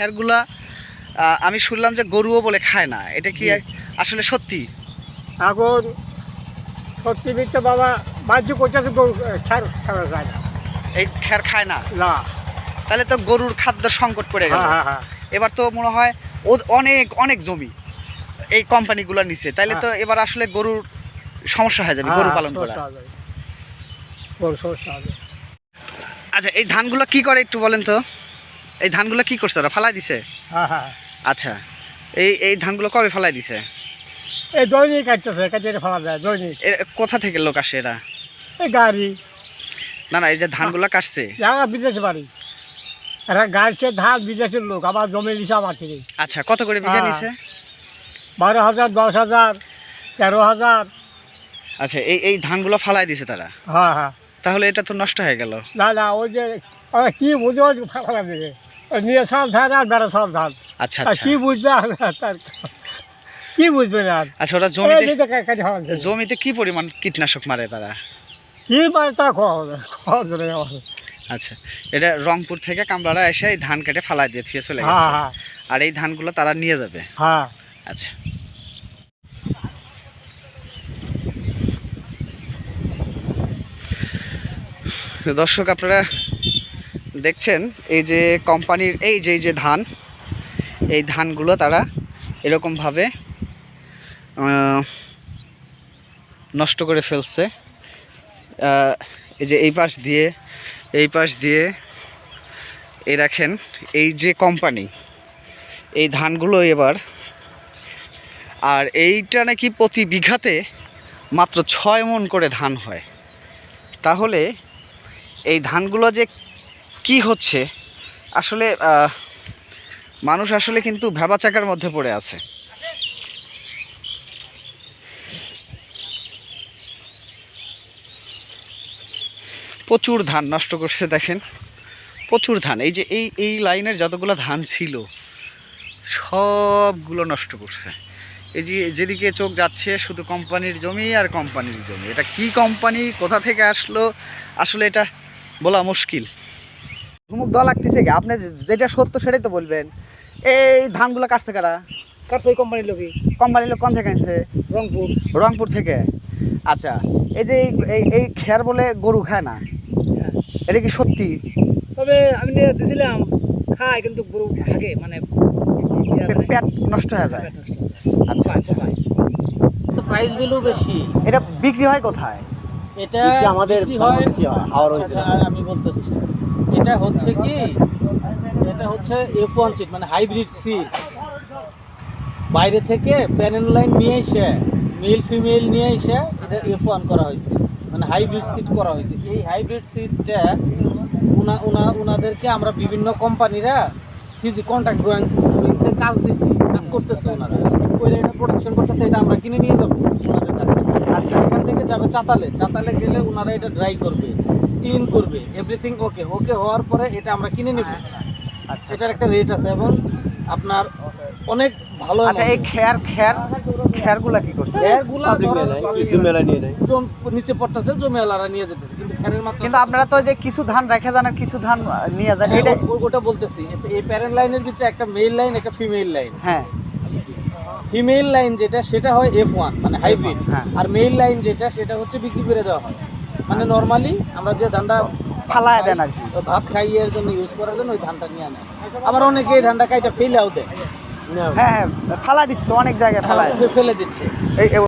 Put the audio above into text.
খ্যারগুলা আমি শুনলাম যে গরুও বলে খায় না, এটা কি আসলে সত্যি? এখন সত্যি মিথ্যে বাবা বাহ্য করতেছে গরু খ্যার খাওয়া যায় না। এই খ্যার খায় না? না। তাহলে তো গরুর খাদ্য সংকট পড়ে গেল। হ্যাঁ। এবার তো মনে হয় অনেক অনেক জমি এই কোম্পানিগুলো নিছে, তাইলে তো এবার আসলে গরুর সমস্যা হয়ে যাবে গরু পালন করা। আচ্ছা, এই ধানগুলো কি করে একটু বলেন তো? এই ধানগুলো কি করছে, ওরা ফালাই দিছে? হ্যাঁ। আচ্ছা, এই ধানগুলো কবে ফালাই দিছে? এই দৈনিক কাটতেছে, কাটিয়ে ফেলা যায় দৈনিক। কোথা থেকে লোক আসে এরা? এই গাড়ি। না, এই যে ধানগুলো কাটছে বিদেশে বাড়ি, এরা গাড়ছে ধান বিদেশের লোক, আবার জমি নিছে আমার থেকে। আচ্ছা, কত করে বিঘা নিছে? 12,000, 10,000, 13,000। আচ্ছা, এই ধানগুলো ফালাই দিছে তারা? হ্যাঁ। তাহলে এটা তো নষ্ট হয়ে গেল। না, ওই যে কি বুঝো ফালা দিবে, নিয়ে সব ধান আর বেড়া সব ধান। আচ্ছা, কি বুঝবে তার, কি বুঝবে না। আচ্ছা, ওরা জমিতে কি পরিমাণ কীটনাশক মারে তারা? কি মারে তা খাওয়া। আচ্ছা, এটা রংপুর থেকে কামলারা এসে এই ধান কেটে ফালাই দিয়ে চলে গেছে। আর এই ধানগুলো তারা নিয়ে যাবে? হ্যাঁ। আচ্ছা, দর্শক আপনারা দেখছেন এই যে কোম্পানির এই যে ধান, এই ধানগুলো তারা এরকমভাবে নষ্ট করে ফেলছে। এই যে এই পাশ দিয়ে এই দেখেন, এই যে কোম্পানি এই ধানগুলো এবার, আর এইটা নাকি প্রতি বিঘাতে মাত্র 6 মণ করে ধান হয়। তাহলে এই ধানগুলো যে কি হচ্ছে আসলে, মানুষ আসলে কিন্তু ভ্যাবাচাকার মধ্যে পড়ে আছে। প্রচুর ধান নষ্ট করছে দেখেন, প্রচুর ধান। এই যে এই লাইনের যতগুলো ধান ছিল সবগুলো নষ্ট করছে। এই যে যেদিকে চোখ যাচ্ছে শুধু কোম্পানির জমি আর কোম্পানির জমি। এটা কি কোম্পানি, কোথা থেকে আসলো আসলে এটা বলা মুশকিল। ধুমুক দেওয়া লাগতেছে কি? আপনি যেটা সত্য সেটাই তো বলবেন। এই ধানগুলো কাটছে কারা? কাটছে ওই কোম্পানির লোকই। কোম্পানির লোক কোন থেকে আনছে? রংপুর থেকে। আচ্ছা, এই যে এই খ্যার বলে গরু খায় না, এটা কি সত্যি? তবে আমি দিয়েছিলাম খায়, কিন্তু গরু আগে মানে পেট নষ্ট হয়ে যায়। আচ্ছা, তো প্রাইস ভ্যালু বেশি। এটা বিক্রি হয় কোথায়? এটা আমাদের আমি বলতেছি, এটা হচ্ছে কি, এটা হচ্ছে F1 সিড, মানে হাইব্রিড সিড। বাইরে থেকে প্যানেল লাইন নিয়ে এসে, মেল ফিমেল নিয়ে এসে এটা F1 করা হয়েছে, মানে হাইব্রিড সিড করা হয়েছে। এই হাইব্রিড সিডটা ওনাদেরকে আমরা বিভিন্ন কোম্পানিরা সিজি কন্ট্রাক্ট ড্রয়িংসে কাজ করতেছে, ওনারা ওই এটা প্রোডাকশন করতেছে, এটা আমরা কিনে নিয়ে যাবো ওনাদের কাছ থেকে। আচ্ছা, এখান থেকে যাবে চাতালে গেলে ওনারা এটা ড্রাই করবে, ক্লিন করবে, এভরিথিং ওকে হওয়ার পরে এটা আমরা কিনে নেব। আচ্ছা, এটার একটা রেট আছে এবং আপনার অনেক ভালো। আচ্ছা, এই খ্যারগুলা কি করছে? নিচে পড়তেছে, জমিওয়ালারা নিয়ে যেতেছে, কিন্তু খ্যারের মাত্রা। কিন্তু আপনারা তো যে কিছু ধান রেখে যান আর কিছু ধান নিয়ে যান, এটা ওটা বলতেছি। এই প্যারেন্ট লাইনের ভিতরে একটা মেল লাইন, একটা ফিমেল লাইন। হ্যাঁ, ফিমেল লাইন যেটা সেটা হয় F1, মানে হাইব্রিড। আর মেল লাইন যেটা সেটা হচ্ছে বিক্রি করে দেওয়া হয়, মানে নর্মালি আমরা যে ধানটা ফালায় দেন আর কি, ভাত খাইয়ের জন্য ইউজ করার জন্য ওই ধানটা নিয়ে আনে। আবার অনেকে এই ধানটা কাইটা ফেলেও দেয়। হ্যাঁ, ফালা দিচ্ছে তো, অনেক জায়গায় ফেলে দিচ্ছে।